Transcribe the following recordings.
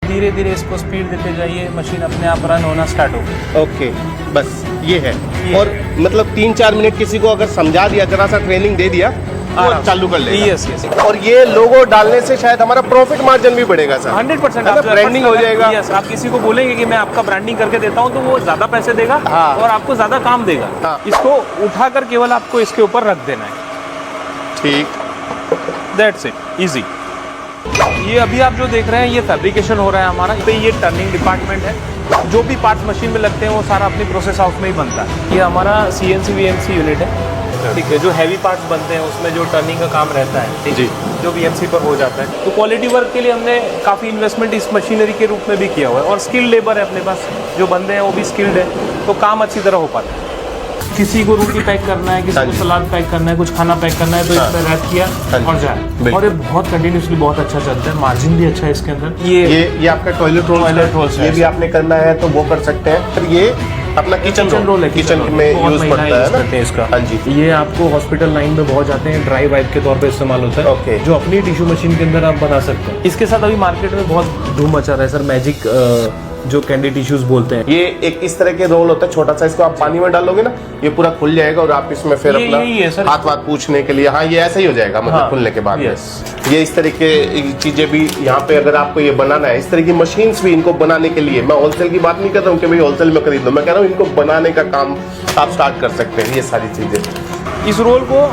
धीरे धीरे इसको स्पीड देते जाइए, मशीन अपने आप रन होना स्टार्ट होगी। ओके, बस ये है। और मतलब 3-4 मिनट किसी को अगर समझा दिया, जरा सा ट्रेनिंग दे दिया, तो चालू कर लेगा। Yes yes. और ये लोगो डालने से शायद हमारा प्रॉफिट मार्जिन भी बढ़ेगा सर। 100% ब्रांडिंग हो जाएगा। यस, आप किसी को बोलेंगे कि मैं आपका ब्रांडिंग करके देता हूँ, तो वो ज्यादा पैसे देगा और आपको ज्यादा काम देगा। इसको उठाकर केवल आपको इसके ऊपर रख देना है। ठीक, दैट्स इट, इजी। ये अभी आप जो देख रहे हैं, ये फैब्रिकेशन हो रहा है हमारा। पे ये टर्निंग डिपार्टमेंट है। जो भी पार्ट्स मशीन में लगते हैं वो सारा अपनी प्रोसेस हाउस में ही बनता है। ये हमारा CNC VNC यूनिट है, ठीक है। जो हैवी पार्ट्स बनते हैं उसमें जो टर्निंग का काम रहता है, ठीक है, जो VNC पर हो जाता है। तो क्वालिटी वर्क के लिए हमने काफ़ी इन्वेस्टमेंट इस मशीनरी के रूप में भी किया हुआ है। और स्किल्ड लेबर है अपने पास, जो बंदे हैं वो भी स्किल्ड है, तो काम अच्छी तरह हो पाता है। किसी को रोटी पैक करना है, किसी को सलाद पैक करना है, कुछ खाना पैक करना है, तो इसमें रैप किया और जाए। और ये बहुत कंटिन्यूसली बहुत अच्छा चलता है, मार्जिन भी अच्छा है इसके अंदर। ये आपका टॉयलेट रोल है, ये भी आपने करना है तो वो कर सकते हैं। फिर ये अपना किचन रोल है, किचन में यूज पड़ता है ना इसका। हाँ जी। ये आपको हॉस्पिटल लाइन में बहुत जाते हैं, ड्राई वाइप के तौर पे इस्तेमाल होता है। ओके। जो अपनी टिश्यू मशीन के अंदर आप बना सकते हैं। इसके साथ अभी मार्केट में बहुत धूम मचा रहा है सर, मैजिक जो कैंडी टिश्यूज बोलते हैं। ये एक इस तरह के रोल होता है छोटा सा, इसको आप पानी में डालोगे ना, ये पूरा खुल जाएगा और आप इसमें फिर अपना हाथ वाथ पूछने के लिए, हाँ ये ऐसा ही हो जाएगा, मतलब खुलने के बाद। ये इस तरह के चीजें भी यहाँ पे अगर आपको ये बनाना है, इस तरह की मशीन्स भी इनको बनाने के लिए, मैं होलसेल की बात नहीं कर रहा हूँ कि भाई होलसेल में खरीद लो, मैं कह रहा हूँ इनको बनाने का काम आप स्टार्ट कर सकते हैं। ये सारी चीजें इस रोल को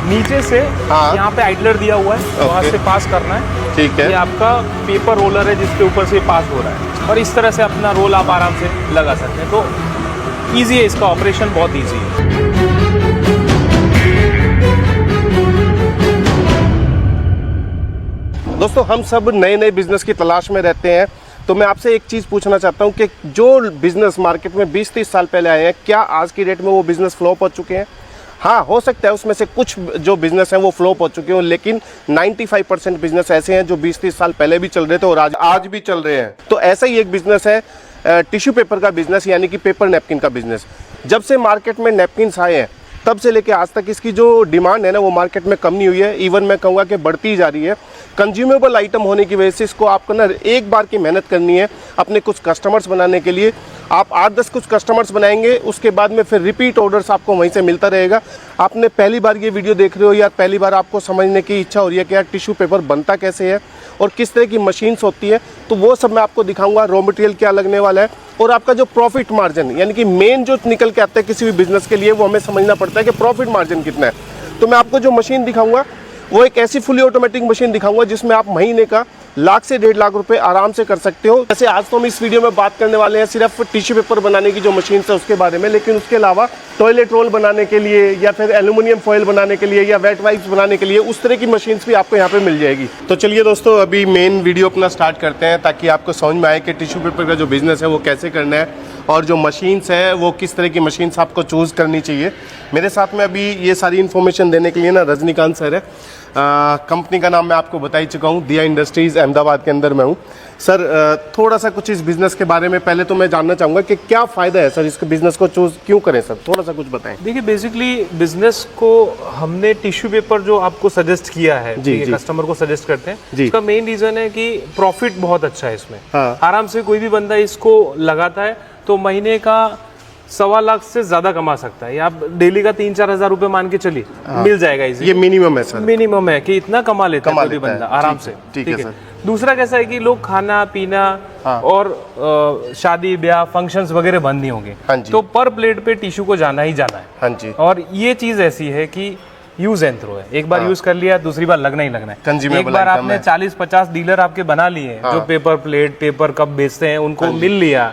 नीचे से यहाँ पे आइडलर दिया हुआ है, वहाँ से पास करना है। ठीक है। ये आपका पेपर रोलर है जिसके ऊपर से पास हो रहा है, और इस तरह से अपना रोल आप आराम से लगा सकते हैं। तो इजी है, इसका ऑपरेशन बहुत इजी है। दोस्तों, हम सब नए नए बिजनेस की तलाश में रहते हैं, तो मैं आपसे एक चीज़ पूछना चाहता हूं कि जो बिजनेस मार्केट में 20-30 साल पहले आए हैं, क्या आज की डेट में वो बिजनेस फ्लॉप हो चुके हैं? हाँ, हो सकता है उसमें से कुछ जो बिजनेस हैं वो फ्लॉप हो चुके हो, लेकिन 95% बिजनेस ऐसे हैं जो 20-30 साल पहले भी चल रहे थे और आज भी चल रहे हैं। तो ऐसा ही एक बिजनेस है टिश्यू पेपर का बिजनेस, यानी कि पेपर नैपकिन का बिजनेस। जब से मार्केट में नैपकिन्स आए हैं, तब से लेके आज तक इसकी जो डिमांड है ना, वो मार्केट में कम नहीं हुई है, इवन मैं कहूँगा कि बढ़ती जा रही है। कंज्यूमेबल आइटम होने की वजह से इसको आपको ना एक बार की मेहनत करनी है अपने कुछ कस्टमर्स बनाने के लिए। आप 8-10 कुछ कस्टमर्स बनाएंगे, उसके बाद में फिर रिपीट ऑर्डर्स आपको वहीं से मिलता रहेगा। आपने पहली बार ये वीडियो देख रहे हो या पहली बार आपको समझने की इच्छा हो रही है कि यार टिश्यू पेपर बनता कैसे है और किस तरह की मशीन्स होती है, तो वो सब मैं आपको दिखाऊंगा। रॉ मटेरियल क्या लगने वाला है और आपका जो प्रॉफिट मार्जिन, यानी कि मेन जो निकल के आता है किसी भी बिजनेस के लिए, वो हमें समझना पड़ता है कि प्रॉफिट मार्जिन कितना है। तो मैं आपको जो मशीन दिखाऊंगा वो एक ऐसी फुली ऑटोमेटिक मशीन दिखाऊंगा जिसमें आप महीने का 1 से 1.5 लाख रुपए आराम से कर सकते हो। जैसे आज तो हम इस वीडियो में बात करने वाले हैं सिर्फ टिश्यू पेपर बनाने की जो मशीन है उसके बारे में, लेकिन उसके अलावा टॉयलेट रोल बनाने के लिए या फिर एल्यूमिनियम फॉइल बनाने के लिए या वेट वाइप्स बनाने के लिए उस तरह की मशीन्स भी आपको यहाँ पे मिल जाएगी। तो चलिए दोस्तों, अभी मेन वीडियो अपना स्टार्ट करते हैं ताकि आपको समझ में आए कि टिश्यू पेपर का जो बिजनेस है वो कैसे करना है और जो मशीन्स है वो किस तरह की मशीन्स आपको चूज़ करनी चाहिए। मेरे साथ में अभी ये सारी इन्फॉर्मेशन देने के लिए ना रजनीकांत सर है। कंपनी का नाम मैं आपको बता ही चुका हूँ, दिया इंडस्ट्रीज़ अहमदाबाद के अंदर मैं हूँ। सर थोड़ा सा कुछ इस बिज़नेस के बारे में पहले तो मैं जानना चाहूँगा कि क्या फ़ायदा है सर, इसके बिज़नेस को चूज़ क्यों करें सर, थोड़ा सा कुछ बताएं। देखिए, बेसिकली बिजनेस को हमने टिश्यू पेपर जो आपको सजेस्ट किया है, कस्टमर को सजेस्ट करते हैं, इसका मेन रीज़न है कि प्रॉफिट बहुत अच्छा है इसमें। आराम से कोई भी बंदा इसको लगाता है तो महीने का 1.25 लाख से ज्यादा कमा सकता है। आप डेली का 3-4 हज़ार रुपए मान के चलिए, मिल जाएगा इजी। ये मिनिमम है सर, मिनिमम है कि इतना कमा लेता है कोई बंदा आराम से। ठीक है सर। दूसरा कैसा है कि लोग खाना पीना और शादी ब्याह फंक्शंस वगैरह बंद नहीं होंगे, तो पर प्लेट पे टिश्यू को जाना ही जाना है। हाँ जी। और ये चीज ऐसी है कि यूज एंड थ्रो है, एक बार यूज कर लिया दूसरी बार लगना ही लगना है। एक बार आपने 40-50 डीलर आपके बना लिए जो पेपर प्लेट पेपर कप बेचते हैं, उनको मिल लिया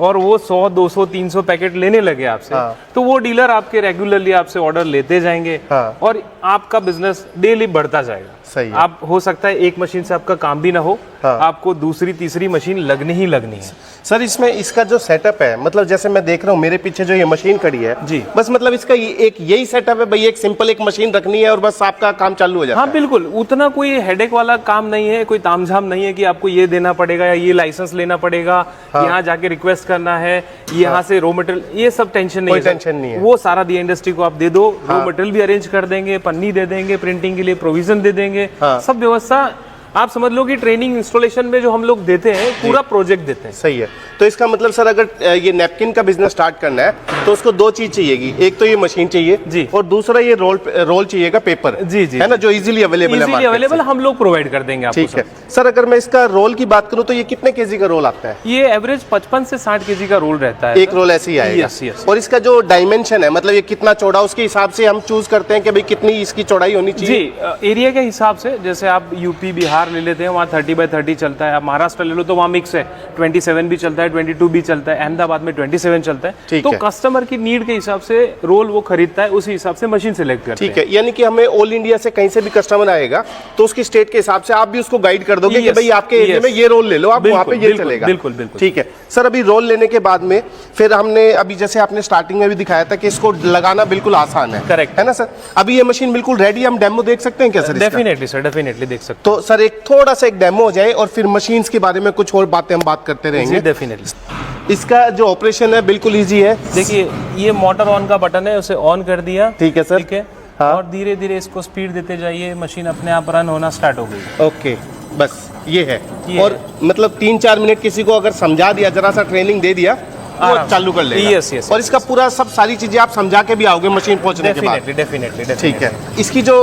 और वो 100-200-300 पैकेट लेने लगे आपसे, तो वो डीलर आपके रेगुलरली आपसे ऑर्डर लेते जाएंगे और आपका बिजनेस डेली बढ़ता जाएगा। सही है। आप हो सकता है एक मशीन से आपका काम भी ना हो, आपको दूसरी तीसरी मशीन लगनी ही लगनी है। सर इसमें इसका जो सेटअप है, मतलब जैसे मैं देख रहा हूँ मेरे पीछे जो ये मशीन खड़ी है जी, बस मतलब इसका एक यही सेटअप है भाई, एक सिंपल एक मशीन रखनी है और बस आपका काम चालू हो जाता है। हाँ बिल्कुल, उतना कोई हेडेक वाला काम नहीं है, कोई तामझाम नहीं है कि आपको ये देना पड़ेगा या ये लाइसेंस लेना पड़ेगा, यहाँ जाके रिक्वेस्ट करना है, यहाँ से रॉ मटेरियल, ये सब टेंशन नहीं है। टेंशन नहीं है, वो सारा दिया इंडस्ट्री को आप दे दो, रॉ मटेरियल भी अरेंज कर देंगे, पन्नी दे देंगे, प्रिंटिंग के लिए प्रोविजन दे देंगे, सब व्यवस्था आप समझ लो कि ट्रेनिंग इंस्टॉलेशन में जो हम लोग देते हैं पूरा प्रोजेक्ट देते हैं। सही है। तो इसका मतलब सर अगर ये नैपकिन का बिजनेस स्टार्ट करना है तो उसको दो चीज चाहिएगी, एक तो ये मशीन चाहिए जी, और दूसरा ये रोल चाहिएगा पेपर, जी जी, है ना, जो इजीली अवेलेबल है, अवेलेबल हम लोग प्रोवाइड कर देंगे आपको। ठीक है सर। अगर मैं इसका रोल की बात करूं तो ये कितने केजी का रोल आता है? ये एवरेज 55 से 60 केजी का रोल रहता है। एक रोल ऐसे ही आएगा। Yes yes. और इसका जो डायमेंशन है, मतलब ये कितना चौड़ा, उसके हिसाब से हम चूज करते हैं कि भाई कितनी इसकी चौड़ाई होनी चाहिए? जी, एरिया के हिसाब से, जैसे आप यूपी बिहार ले लेते हैं वहाँ 30x30 चलता है। आप महाराष्ट्र ले लो तो वहाँ मिक्स है, 27 भी चलता है, 22 भी चलता है, अहमदाबाद में 27 चलता है। ठीक तो है। कस्टमर की नीड के हिसाब से रोल वो खरीदता है, उसी हिसाब से मशीन सेलेक्ट करते हैं। ठीक है, यानी कि हमें ऑल इंडिया से कहीं से भी कस्टमर आएगा तो उसकी स्टेट के हिसाब से आप भी उसको गाइड कर दोगे कि भाई आपके एरिया में ये रोल ले लो, आप वहाँ पे ये चलेगा। बिल्कुल बिल्कुल। ठीक है सर। अभी रोल लेने के बाद में फिर हमने अभी जैसे आपने स्टार्टिंग में भी दिखाया था कि इसको लगाना बिल्कुल आसान है। करेक्ट है ना सर? अभी ये मशीन बिल्कुल रेडी, हम डेमो देख सकते हैं क्या सर? डेफिनेटली सर, डेफिनेटली देख सकते तो सर एक थोड़ा सा एक डेमो हो जाए और फिर मशीन्स के बारे में कुछ और बातें हम बात करते हैं। रहेंगे। डेफिनेटली। इसका जो ऑपरेशन है बिल्कुल इजी है। देखिए, ये मोटर ऑन का बटन है, उसे ऑन कर दिया। ठीक है सर। ठीक है। हाँ। और धीरे धीरे इसको स्पीड देते जाइए, मशीन अपने आप रन होना स्टार्ट हो गई। ओके, बस ये है। और मतलब 3-4 मिनट किसी को अगर समझा दिया, जरा सा ट्रेनिंग दे दिया, वो चालू कर लेगा। Yes yes. और इसका पूरा सब सारी चीजें आप समझा के भी आओगे मशीन पहुंचने के बाद। डेफिनेटली। ठीक है। इसकी जो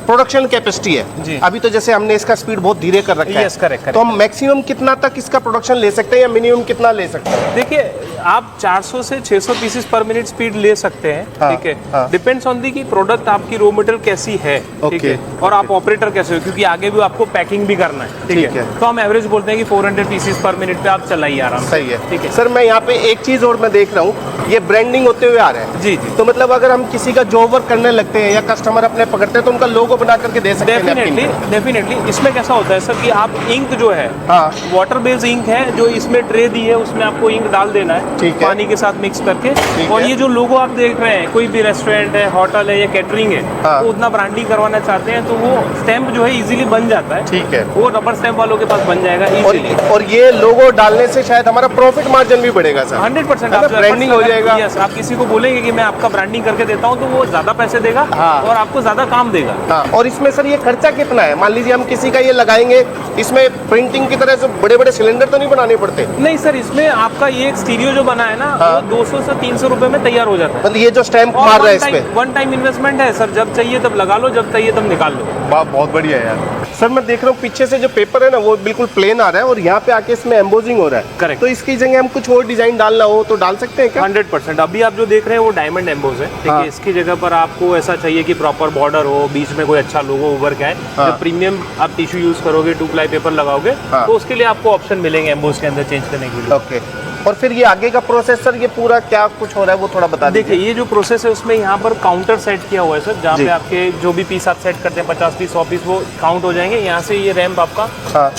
प्रोडक्शन कैपेसिटी है जी, अभी तो जैसे हमने इसका स्पीड बहुत धीरे कर रखा है। Yes, correct. तो हम मैक्सिमम कितना तक इसका प्रोडक्शन ले सकते हैं या मिनिमम कितना ले सकते हैं? देखिए, आप 400 से 600 पीसेस पर मिनट स्पीड ले सकते हैं। हाँ, ठीक है। हाँ। डिपेंड्स ऑन दी कि प्रोडक्ट आपकी रॉ मटेरियल कैसी है। ठीक है। और आप ऑपरेटर कैसे हो, क्योंकि आगे भी आपको पैकिंग भी करना है। ठीक है। तो हम एवरेज बोलते हैं कि 400 पीसेस पर मिनट पे आप चलाइए आराम से। सही है। ठीक है सर, मैं यहाँ पे एक चीज और मैं देख रहा हूँ, ये ब्रांडिंग होते हुए आ रहा है। जी जी। तो मतलब अगर हम किसी का जॉब वर्क करने लगते हैं या कस्टमर अपने पकड़ते हैं तो उनका लोगो बना करके दे सकते हैं। डेफिनेटली। इसमें कैसा होता है सर कि आप इंक जो है, हाँ, वाटर बेस्ड इंक है, जो इसमें ट्रे दी है उसमें आपको इंक डाल देना है। ठीक है। पानी के साथ मिक्स करके। और ये जो लोगो आप देख रहे हैं, कोई भी रेस्टोरेंट है, होटल है या कैटरिंग है, हाँ, तो उतना ब्रांडिंग करवाना चाहते हैं तो वो स्टैंप जो है इजीली बन जाता है। ठीक है। वो रबर स्टैंप वालों के पास बन जाएगा इजीली। और ये लोगो डालने से शायद हमारा प्रॉफिट मार्जिन भी बढ़ेगा सर। 100% आप ब्रांडिंग हो जाएगा। यस, आप किसी को बोलेंगे कि मैं आपका ब्रांडिंग करके देता हूँ तो वो ज्यादा पैसे देगा। हाँ। और आपको ज्यादा काम देगा। हाँ। और इसमें सर ये खर्चा कितना है? मान लीजिए हम किसी का ये लगाएंगे, इसमें प्रिंटिंग की तरह से बड़े बड़े सिलेंडर तो नहीं बनाने पड़ते? नहीं सर, इसमें आपका ये एक स्टीरियो जो बना है ना, हाँ, वो 200 से 300 रुपए में तैयार हो जाता है। मतलब ये जो स्टैंप मार रहा है इस पे, वन टाइम इन्वेस्टमेंट है सर। जब चाहिए तब लगा लो, जब चाहिए तब निकाल लो। बहुत बढ़िया यार। सर मैं देख रहा हूँ पीछे से जो पेपर है ना वो बिल्कुल प्लेन आ रहा है और यहाँ पे आके इसमें एम्बोजिंग हो रहा है। करेक्ट। तो इसकी जगह हम कुछ और डिजाइन डालना हो तो डाल सकते हैं क्या? 100%। अभी आप जो देख रहे हैं वो डायमंड एम्बोज है। ठीक हाँ। है। इसकी जगह पर आपको ऐसा चाहिए कि प्रॉपर बॉर्डर हो, बीच में कोई अच्छा लोगो उभर के आए। हाँ। जब प्रीमियम आप टिश्यू यूज करोगे, 2 प्लाई पेपर लगाओगे, हाँ, तो उसके लिए आपको ऑप्शन मिलेंगे एम्बोज के अंदर चेंज करने के लिए। ओके। और फिर ये आगे का प्रोसेस सर, ये पूरा क्या कुछ हो रहा है वो थोड़ा बता दीजिए। देखिए, ये जो प्रोसेस है उसमें यहाँ पर काउंटर सेट किया हुआ है सर, जहाँ जी। पे आपके जो भी पीस आप सेट करते हैं, 50 पीस 100 पीस, वो काउंट हो जाएंगे। यहाँ से ये रैंप आपका हाँ,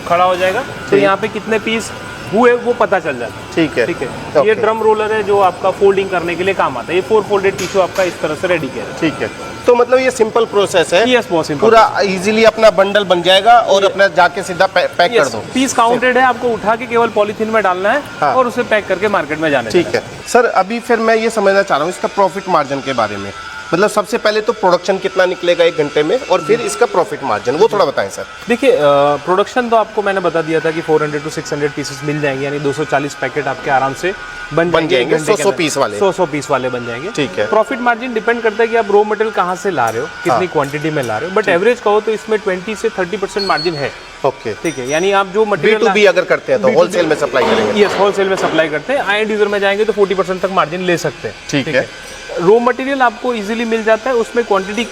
खड़ा हो जाएगा, तो ठीक। यहाँ पे कितने पीस हुए वो पता चल जाता है। ठीक है। ठीक है। ओके। ये ड्रम रोलर है जो आपका फोल्डिंग करने के लिए काम आता है। ये 4 फोल्डेड टिश्यू आपका इस तरह से रेडी किया है। ठीक है। तो मतलब ये सिंपल प्रोसेस है। यस, बहुत सिंपल। पूरा इजीली अपना बंडल बन जाएगा और अपना जाके सीधा पैक कर दो। पीस काउंटेड है, आपको उठा के केवल पॉलीथीन में डालना है। हाँ। और उसे पैक करके मार्केट में जाना है। ठीक है सर। अभी फिर मैं ये समझना चाह रहा हूँ इसका प्रॉफिट मार्जिन के बारे में। मतलब सबसे पहले तो प्रोडक्शन कितना निकलेगा 1 घंटे में और फिर इसका प्रॉफिट मार्जिन वो थोड़ा बताएं सर। देखिए, प्रोडक्शन तो आपको मैंने बता दिया था कि 400 to 600 पीसेस मिल जाएंगे, यानी 240 पैकेट आपके आराम से बन जाएंगे। 100 पीस वाले 100 पीस वाले बन जाएंगे। ठीक है। प्रॉफिट मार्जिन डिपेंड करता है कि आप रॉ मटेरियल कहाँ से ला रहे हो, कितनी क्वांटिटी में ला रहे हो। बट एवरेज कहो तो इसमें 20 से 30% मार्जिन है। ओके। ठीक है। यानी आप जो मटेरियल B2B अगर करते हैं तो होलसेल में सप्लाई करेंगे। यस, होलसेल में सप्लाई करते हैं। एंड यूजर में जाएंगे तो 40% तक मार्जिन ले सकते हैं। ठीक है। रॉ मटेरियल आपको इजीली मिल जाता है, उसमें क्वांटिटी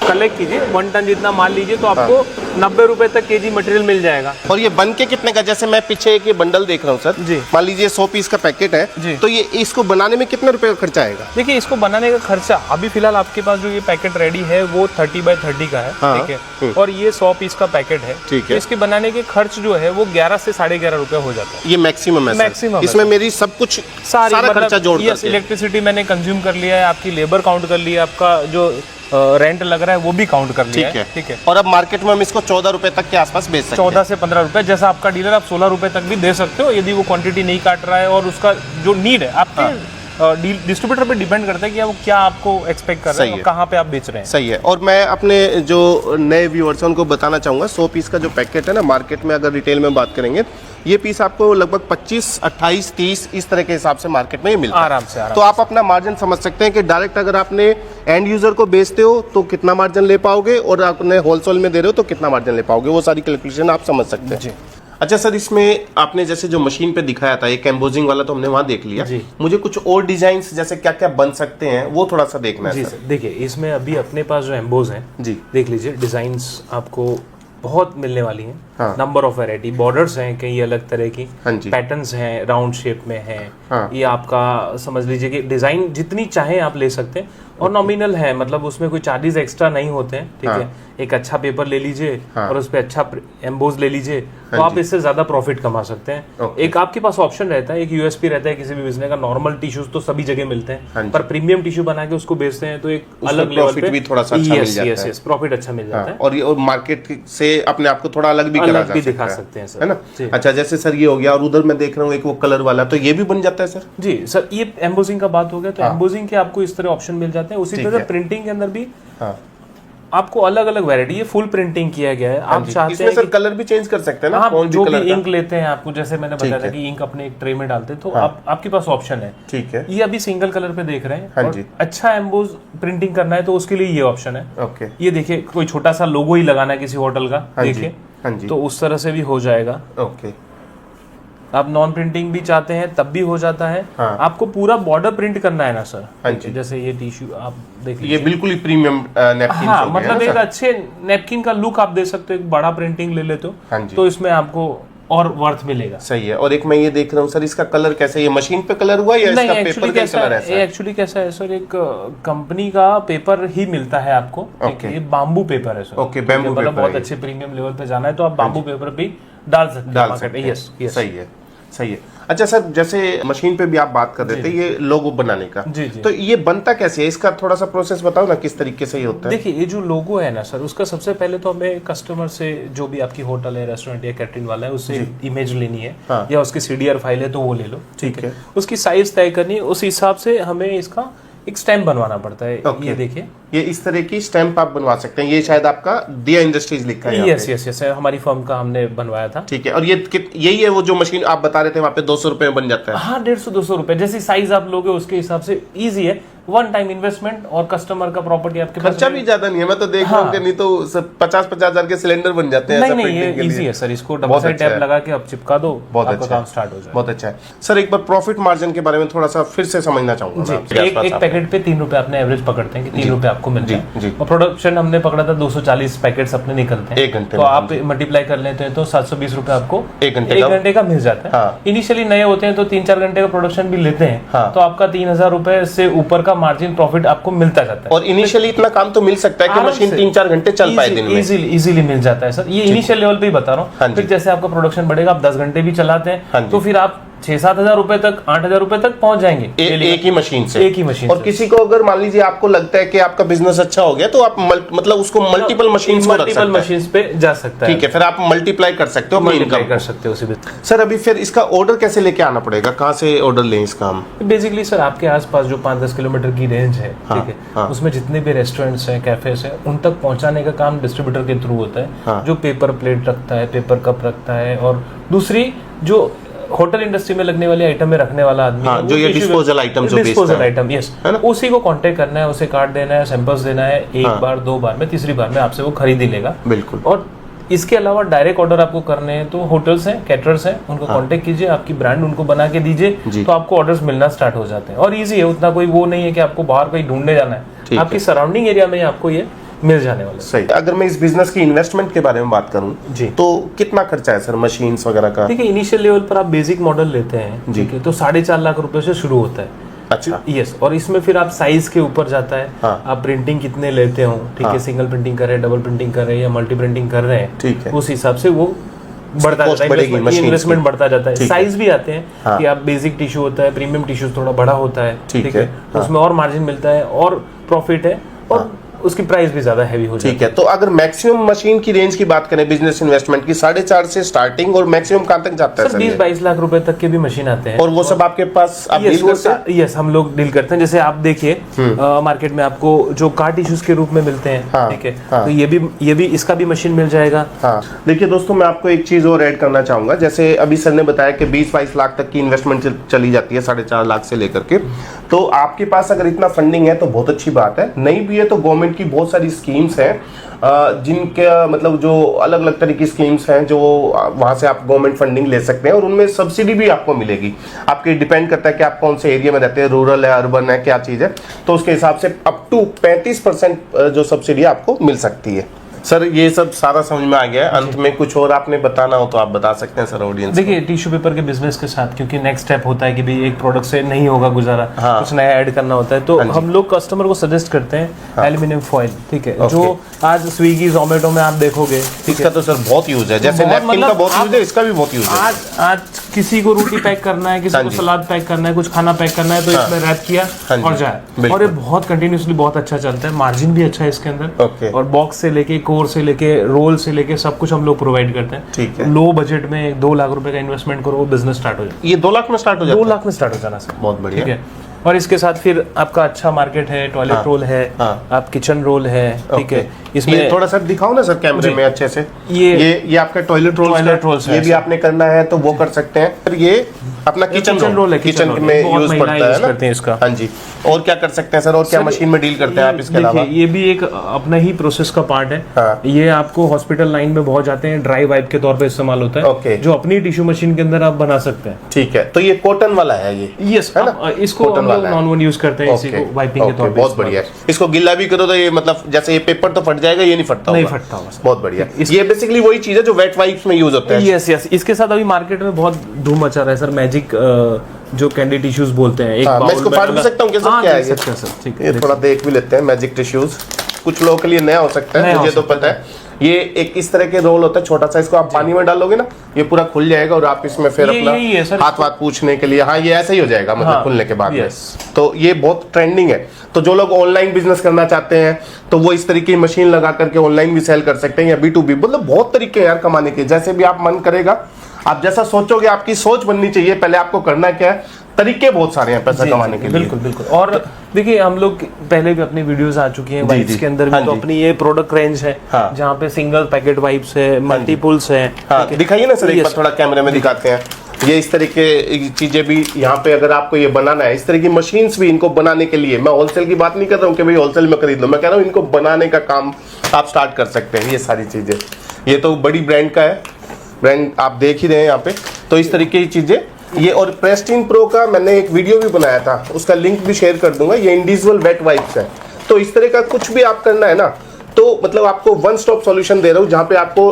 कलेक्ट कीजिए, 1 टन जितना माल लीजिए तो आपको 90 रुपए तक केजी मटेरियल मिल जाएगा। और ये बन के कितने का? जैसे मैं पीछे एक ये बंडल देख रहा हूँ सर जी। मान लीजिए 100 पीस का पैकेट है जी। तो ये इसको बनाने में कितने रुपए का खर्चा आएगा? देखिए, इसको बनाने का खर्चा अभी फिलहाल आपके पास जो ये पैकेट रेडी है वो 30x30 का है। हाँ। ठीक है। और ये 100 पीस का पैकेट है। ठीक है। तो इसके बनाने के खर्च जो है वो 11 से 11.5 रुपए हो जाता है। ये मैक्सिमम है सर? मैक्सिमम इसमें मेरी सब कुछ सारा खर्चा जोड़ करके। इलेक्ट्रिसिटी मैंने कंज्यूम कर लिया है, आपकी लेबर काउंट कर लिया, आपका जो रेंट लग रहा है वो भी काउंट कर लिया है। ठीक है। और अब मार्केट में हम इसको 14 रुपए तक के आसपास बेच सकते हैं। 14 से 15 रुपए, जैसा आपका डीलर आप 16 रुपए तक भी दे सकते हो, यदि वो क्वांटिटी नहीं काट रहा है और उसका जो नीड है आपके डिस्ट्रीब्यूटर पे डिपेंड करता है कि वो क्या आपको एक्सपेक्ट कर रहे हैं और कहाँ पे आप बेच रहे हैं। सही है। और मैं अपने जो नए व्यूअर्स हैं उनको बताना चाहूँगा, 100 पीस का जो पैकेट है ना, मार्केट में अगर रिटेल में बात करेंगे, ये पीस आपको लगभग 25, 28, 30 इस तरह के हिसाब से मार्केट में ये मिलता है आराम से। तो आप अपना मार्जिन समझ सकते हैं कि डायरेक्ट अगर आपने एंड यूजर को बेचते हो तो कितना मार्जिन ले पाओगे, और आपने होलसेल में दे रहे हो तो कितना मार्जिन ले पाओगे, वो सारी कैलकुलेशन आप समझ सकते हैं। अच्छा सर, इसमें आपने जैसे जो मशीन पे दिखाया था, एक एम्बोजिंग वाला तो हमने वहाँ देख लिया, मुझे कुछ और डिजाइन्स जैसे क्या क्या बन सकते हैं वो थोड़ा सा देखना है सर। देखिए, इसमें अभी अपने पास जो एम्बोज हैं जी, देख लीजिए, डिजाइन्स आपको बहुत मिलने वाली हैं। हाँ। नंबर ऑफ वैरायटी, बॉर्डर्स हैं कई अलग तरह की, पैटर्न्स हैं, राउंड शेप में है। हाँ। ये आपका समझ लीजिए कि डिजाइन जितनी चाहे आप ले सकते हैं, और नॉमिनल है, मतलब उसमें कोई चार्जेस एक्स्ट्रा नहीं होते हैं। ठीक है, एक अच्छा पेपर ले लीजिए और उस पर अच्छा एम्बोज ले लीजिए, तो आप इससे ज्यादा प्रॉफिट कमा सकते हैं। एक आपके पास ऑप्शन रहता है, एक यूएसपी रहता है किसी भी बिजनेस का। नॉर्मल टिश्यूज तो सभी जगह मिलते हैं, पर प्रीमियम टिश्यू बना के उसको बेचते हैं तो एक अलग लेवल पे भी थोड़ा सा अच्छा मिल जाता है, प्रॉफिट अच्छा मिल जाता है, और मार्केट से अपने आप को थोड़ा अलग भी दिखा सकते हैं सर, है ना। अच्छा, जैसे सर ये हो गया, और उधर मैं देख रहा हूँ एक वो कलर वाला, तो ये भी बन जाता है सर? जी सर, ये एम्बोजिंग का बात हो गया, तो एम्बोजिंग के आपको इस तरह ऑप्शन मिल जाते हैं। उसी तरह प्रिंटिंग के अंदर भी आपको अलग अलग वैरायटी, ये फुल प्रिंटिंग किया गया है। आप चाहते हैं सर कलर भी चेंज कर सकते हैं ना, आप जो भी इंक लेते हैं, आपको जैसे मैंने बताया था कि इंक अपने एक ट्रे में डालते हैं, तो आपके पास ऑप्शन है। ठीक है, ये अभी सिंगल कलर पे देख रहे हैं, और अच्छा एम्बोज प्रिंटिंग करना है तो उसके लिए ये ऑप्शन है। ओके, ये देखिए, कोई छोटा सा लोगो ही लगाना है किसी होटल का, देखिए, तो उस तरह से भी हो जाएगा। ओके, आप नॉन प्रिंटिंग भी चाहते हैं तब भी हो जाता है। हाँ। आपको पूरा बॉर्डर प्रिंट करना है ना सर? हाँ जी, जैसे ये टिश्यू आप देख लीजिए, ये बिल्कुल ही प्रीमियम नैपकिन। हाँ, मतलब एक अच्छे नैपकिन का लुक आप दे सकते हो, एक बड़ा प्रिंटिंग ले लेते हो। हाँ जी, तो इसमें आपको और वर्थ मिलेगा। सही है। और एक मैं ये देख रहा हूँ सर, इसका कलर कैसे, ये मशीन पे कलर हुआ या इसका पेपर का कलर है? एक्चुअली कैसा है सर, एक कंपनी का पेपर ही मिलता है आपको। ये बाम्बू पेपर है सर। ओके, बैम्बू पेपर, बहुत अच्छे प्रीमियम लेवल पे जाना है तो आप बाम्बू पेपर भी डाल सकते हैं। यस, सही है, सही है। अच्छा सर, जैसे मशीन पे भी आप बात कर रहे थे ये लोगो बनाने का, जी, तो ये बनता कैसे है, इसका थोड़ा सा प्रोसेस बताओ ना, किस तरीके से ये होता है? देखिए, ये जो लोगो है ना सर, उसका सबसे पहले तो हमें कस्टमर से, जो भी आपकी होटल है, रेस्टोरेंट या कैटरिंग वाला है, उससे इमेज लेनी है। हाँ। या उसकी सीडीआर फाइल है तो वो ले लो। ठीक है, उसकी साइज तय करनी है, उस हिसाब से हमें इसका एक स्टैम्प बनवाना पड़ता है। ये देखिए, ये इस तरह की स्टैम्प आप बनवा सकते हैं। ये शायद आपका दिया इंडस्ट्रीज लिखा है। यस, हमारी फर्म का हमने बनवाया था। ठीक है, और ये यही है वो जो मशीन आप बता रहे थे, वहाँ पे 200 रुपए में बन जाता है? हाँ, 150-200 रुपए, जैसी साइज आप लोगे उसके हिसाब से। इजी है, वन टाइम इन्वेस्टमेंट, और कस्टमर का प्रॉपर्टी आपके पास। खर्चा भी ज्यादा नहीं है, मैं तो देख रहा हूँ कि नहीं तो 50-50 हजार के सिलेंडर बन जाते हैं। नहीं, ये इजी है सर, इसको डबल साइड टैप लगा के आप चिपका दो, आपका काम स्टार्ट हो जाए। बहुत अच्छा है सर। एक बार प्रॉफिट मार्जिन के बारे में थोड़ा सा फिर से समझना चाहूंगा। एक पैकेट पे 3 रुपए अपने एवरेज पकड़ते हैं कि 3 रुपए आपको मिलते हैं, और प्रोडक्शन हमने पकड़ा था 240 पैकेट्स अपने निकलते हैं 1 घंटे, तो आप मल्टीप्लाई कर लेते हैं तो 720 रुपए आपको 1 घंटे का मिल जाता है। इनिशियली नए होते हैं तो 3-4 घंटे का प्रोडक्शन भी लेते हैं, तो आपका 3000 रुपए से ऊपर का मार्जिन प्रॉफिट आपको मिलता जाता है। और इनिशियली इतना काम तो मिल सकता है कि मशीन 3-4 घंटे चल पाए दिन में? इजीली मिल जाता है सर, ये इनिशियल लेवल पे ही बता रहा हूँ। फिर जैसे आपका प्रोडक्शन बढ़ेगा, आप 10 घंटे भी चलाते हैं तो फिर आप 6-7 हजार रुपए तक, 8 हजार रुपए तक पहुंच जाएंगे एक ही मशीन से। एक ही मशीन। और किसी को अगर मान लीजिए आपको लगता है कि आपका बिजनेस अच्छा हो गया तो आप मतलब उसको मल्टीपल मशीन पे जा सकता है। ठीक है, फिर आप मल्टीप्लाई कर सकते हो, मल्टीप्लाई कर सकते हो उसी। सर अभी फिर इसका ऑर्डर कैसे लेके आना पड़ेगा, कहाँ से ऑर्डर लें इसका हम? बेसिकली सर, आपके आसपास जो 5-10 किलोमीटर की रेंज है, ठीक है, उसमें जितने भी रेस्टोरेंट्स हैं, कैफेस हैं, उन तक पहुंचाने का काम डिस्ट्रीब्यूटर के थ्रू होता है, जो पेपर प्लेट रखता है, पेपर कप रखता है, और दूसरी जो होटल इंडस्ट्री में लगने वाले आइटम में रखने वाला आदमी, जो ये डिस्पोजल आइटम जो डिस्पोजल आइटम, यस, उसी को कांटेक्ट करना है, उसे कार्ड देना है, सैंपल्स देना है, एक बार 2 बार में, तीसरी बार में आपसे वो खरीद ही लेगा। बिल्कुल। और इसके अलावा डायरेक्ट ऑर्डर आपको करने हैं तो होटल्स हैं, कैटरर्स हैं, उनको कांटेक्ट कीजिए, आपकी ब्रांड उनको बना के दीजिए, तो आपको ऑर्डर्स मिलना स्टार्ट हो जाते हैं। और इजी है, उतना कोई वो नहीं है कि आपको बाहर कहीं ढूंढने जाना है, आपकी सराउंडिंग एरिया में आपको ये मिल जाने वाला है। सही। अगर मैं इस बिजनेस की इन्वेस्टमेंट के बारे में बात करूं जी, तो कितना खर्चा है सर मशीन्स वगैरह का? देखिए, इनिशियल लेवल पर आप बेसिक मॉडल लेते हैं, ठीक है, तो 4.5 लाख रुपए से शुरू होता है। अच्छा, यस। और इसमें फिर आप साइज के ऊपर जाता है, आप प्रिंटिंग कितने लेते हो, ठीक है, सिंगल प्रिंटिंग कर रहे हैं, डबल प्रिंटिंग कर रहे हैं या मल्टी प्रिंटिंग कर रहे हैं, ठीक है, उस हिसाब से वो बढ़ता जाता है, इन्वेस्टमेंट बढ़ता जाता है। साइज भी आते हैं कि आप बेसिक टिश्यू होता है, प्रीमियम टिश्यू थोड़ा बड़ा होता है, ठीक है, उसमें और मार्जिन मिलता है और प्रॉफिट है। और उसकी प्राइस भी ज्यादा हैवी हो जाती है। ठीक है, तो अगर मैक्सिमम मशीन की रेंज की बात करें बिजनेस इन्वेस्टमेंट की, 4.5 से स्टार्टिंग और मैक्सिमम कहां तक जाता है सर? 20-22 लाख रुपए तक के भी मशीन आते हैं। और वो सब आपके पास आप डील करते हैं? यस, हम लोग डील करते हैं। जैसे आप देखिए मार्केट में आपको जो कार टिश्यूज के रूप में मिलते हैं, हाँ, ठीक है, हाँ, तो ये भी इसका भी मशीन मिल जाएगा। हाँ, देखिए दोस्तों, मैं आपको एक चीज और ऐड करना चाहूंगा। जैसे अभी सर ने बताया कि 20-22 लाख तक की इन्वेस्टमेंट चली जाती है, 4.5 लाख से लेकर के। तो आपके पास अगर इतना फंडिंग है तो बहुत अच्छी बात है। नहीं भी है तो गवर्नमेंट की बहुत सारी स्कीम्स हैं, जिनके मतलब जो अलग अलग तरह की स्कीम्स हैं, जो वहां से आप गवर्नमेंट फंडिंग ले सकते हैं और उनमें सब्सिडी भी आपको मिलेगी। आपके डिपेंड करता है कि आप कौन से एरिया में रहते हैं, रूरल है, अर्बन है, क्या चीज़ है। तो उसके हिसाब से अप टू 35% जो सब्सिडी आपको मिल सकती है। सर ये सब सारा समझ में आ गया है। अंत में कुछ और आपने बताना हो तो आप बता सकते हैं सर ऑडियंस। देखिए, टिश्यू पेपर के बिजनेस के साथ, क्योंकि नेक्स्ट स्टेप होता है कि भाई एक प्रोडक्ट से नहीं होगा गुजारा, हाँ, कुछ नया ऐड करना होता है, तो हम लोग कस्टमर को सजेस्ट करते हैं एल्यूमिनियम फॉइल, ठीक है, जो आज स्विगी जोमेटो में आप देखोगे, इसका तो सर बहुत यूज है। जैसे नैपकिन का बहुत यूज है, इसका भी बहुत यूज है। आज किसी को रोटी पैक करना है, किसी को सलाद पैक करना है, कुछ खाना पैक करना है, तो इसमें रैप किया और जाए, और ये बहुत कंटिन्यूसली बहुत अच्छा चलता है। मार्जिन भी अच्छा है इसके अंदर, और बॉक्स से लेके, कोर से लेके, रोल से लेके सब कुछ हम लोग प्रोवाइड करते हैं। ठीक है, लो बजट में 2 लाख रुपए का इन्वेस्टमेंट करो, वो बिजनेस स्टार्ट हो जाए। ये 2 लाख में स्टार्ट हो जाता है? 2 लाख में स्टार्ट हो जाना सर, बहुत बढ़िया। ठीक है। और इसके साथ फिर आपका अच्छा मार्केट है, टॉयलेट रोल है, आप किचन रोल है, ठीक है। इसमें थोड़ा सा दिखाओ ना सर कैमरे में अच्छे से। ये आपका टॉयलेट रोल है, ये भी आपने करना है तो वो कर सकते हैं। फिर ये अपना किचन रोल है, किचन में यूज पड़ता है ना इसका। हाँ जी, और क्या कर सकते हैं सर, और क्या मशीन में डील करते हैं आप इसके अलावा? ये भी एक अपना ही प्रोसेस का पार्ट है। ये आपको हॉस्पिटल लाइन में बहुत जाते हैं, ड्राई वाइप के तौर पे इस्तेमाल होता है, जो अपनी टिश्यू मशीन के अंदर आप बना सकते हैं। ठीक है, तो ये कॉटन वाला है ये? यस, है ना, इसको हम लोग नॉन वन यूज करते हैं, इसी को वाइपिंग के तौर पे। बहुत बढ़िया। इसको गिल्ला भी करो तो ये मतलब जैसे ये पेपर तो फट जाएगा, ये नहीं फटता? नहीं फटता होगा। बहुत बढ़िया। ये बेसिकली वही चीज है जो वेट वाइप्स में यूज होता है। Yes yes. इसके साथ अभी मार्केट में बहुत धूम मचा रहा है सर, मैजिक जो कैंडी टिश्यूज बोलते हैं। मैं इसको फाड़ भी सकता हूँ क्या सर? क्या है सर? ठीक है, ये थोड़ा देख भी लेते हैं। मैजिक टिश्यूज कुछ लोगों के लिए नया हो सकता है, मुझे तो पता है। ये एक इस तरह के रोल होता है छोटा सा, इसको आप पानी में डालोगे ना, ये पूरा खुल जाएगा और आप इसमें फिर अपना हाथ वाथ पूछने के लिए, हाँ ये ऐसा ही हो जाएगा मतलब खुलने के बाद में। तो ये बहुत ट्रेंडिंग है। तो जो लोग ऑनलाइन बिजनेस करना चाहते हैं तो वो इस तरीके की मशीन लगा करके ऑनलाइन भी सेल कर सकते हैं, या B2B, मतलब बहुत तरीके हैं यार कमाने के। जैसे भी आप मन करेगा, आप जैसा सोचोगे, आपकी सोच बननी चाहिए। पहले आपको करना क्या है, तरीके बहुत सारे हैं पैसा कमाने के लिए। बिल्कुल बिल्कुल। और देखिए, हम लोग पहले भी अपनी वीडियोस आ चुकी हैं वाइप्स के अंदर भी, तो अपनी ये प्रोडक्ट रेंज है जहाँ पे सिंगल पैकेट वाइप्स है, मल्टीपल्स है। दिखाइए ना सर एक बार, थोड़ा कैमरे में दिखाते हैं। ये इस तरह के चीजें भी यहाँ पे अगर आपको ये बनाना है, इस तरह की मशीन्स भी इनको बनाने के लिए, मैं होलसेल की बात नहीं कर रहा हूँ कि भाई होलसेल में खरीद लो, मैं कह रहा हूँ इनको बनाने का काम आप स्टार्ट कर सकते हैं। ये सारी चीजें, ये तो बड़ी ब्रांड का है, ब्रांड आप देख ही रहे हैं यहाँ पे। तो इस तरीके की चीजें ये, और प्रेस्टीन प्रो का मैंने एक वीडियो भी बनाया था, उसका लिंक भी शेयर कर दूंगा। ये इंडिविजुअल वेट वाइप्स है। तो इस तरह का कुछ भी आप करना है ना, तो मतलब आपको वन स्टॉप सॉल्यूशन दे रहा हूँ, जहाँ पे आपको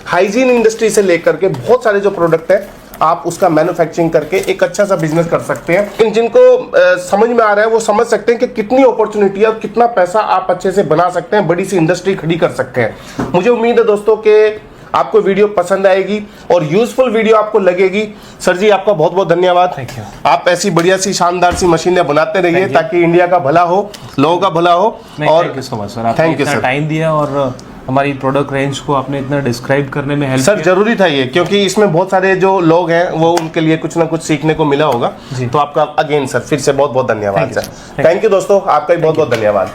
हाइजीन इंडस्ट्री से लेकर के बहुत सारे जो प्रोडक्ट है आप उसका मैन्युफैक्चरिंग करके एक अच्छा सा बिजनेस कर सकते हैं। लेकिन जिनको समझ में आ रहा है वो समझ सकते हैं कि कितनी अपॉर्चुनिटी है और कितना पैसा आप अच्छे से बना सकते हैं, बड़ी सी इंडस्ट्री खड़ी कर सकते हैं। मुझे उम्मीद है दोस्तों कि आपको वीडियो पसंद आएगी और यूजफुल वीडियो आपको लगेगी। सर जी आपका बहुत बहुत धन्यवाद। आप ऐसी बढ़िया सी शानदार सी मशीनें बनाते रहिए ताकि इंडिया का भला हो, लोगों का भला हो। और thank you so much sir, आपने इतना टाइम दिया और हमारी प्रोडक्ट रेंज को आपने इतना डिस्क्राइब करने में हेल्प सर जरूरी था ये, क्योंकि इसमें बहुत सारे जो लोग हैं वो उनके लिए कुछ ना कुछ सीखने को मिला होगा। तो आपका अगेन सर फिर से बहुत बहुत धन्यवाद सर। थैंक यू दोस्तों, आपका भी बहुत बहुत धन्यवाद।